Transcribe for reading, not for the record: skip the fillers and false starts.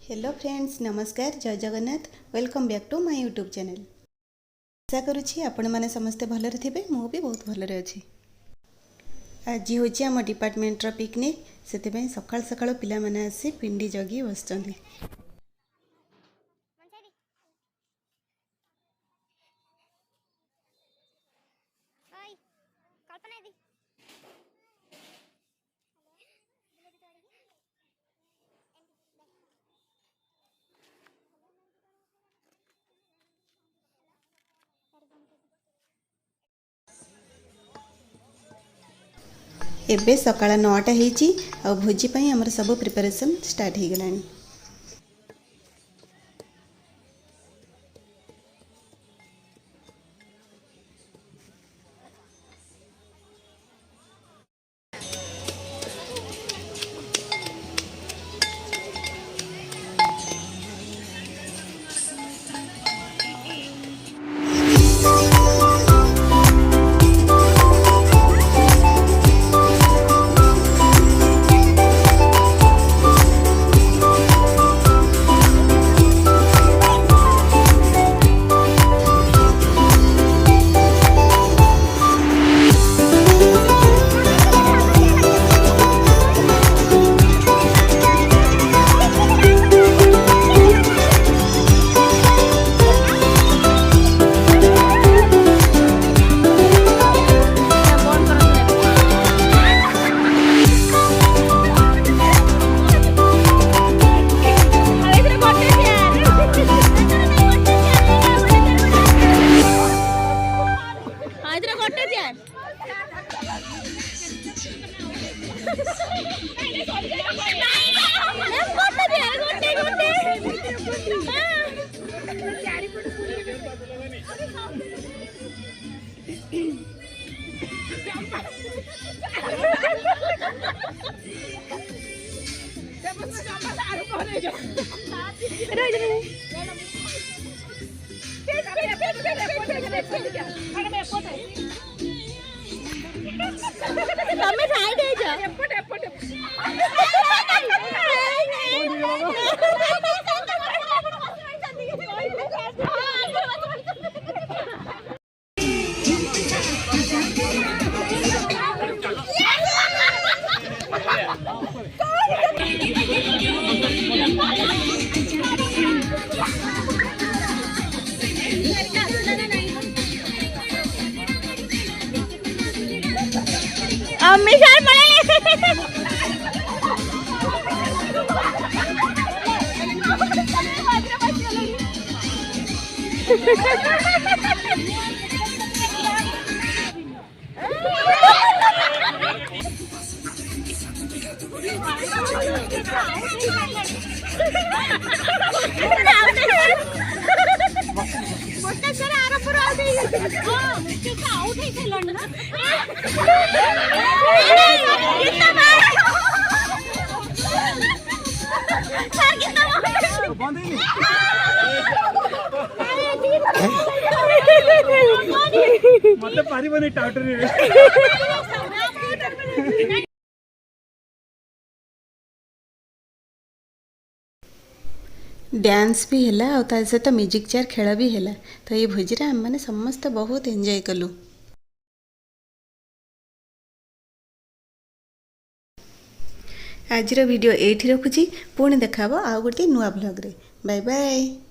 Hello friends, नमस्कार, जय Jagannath. Welcome back to my YouTube channel. आशा करुँची आपण मैंने समस्ते भलरे थे। मु भी बहुत भलरे अच्छी। आज हूँ आम डिपार्टमेंटर पिकनिक, से सकाल सकाल पिला माने आसी पिंडी जगी बस। एबे सकाळ 9टा होईची आ भोजी पई हमर सब प्रिपरेशन स्टार्ट हो गलानी। मिशर मतलब पारी बने टाउटर डांस भी हैला और ता सहित म्यूजिक चेयर खेल भी हैला। तो ये भोजी आम मैंने समस्त बहुत एंजॉय कलु। आज वीडियो एठी रखुची, पुणी देखा आउ गोटे नुआ ब्लॉग रे। Bye bye.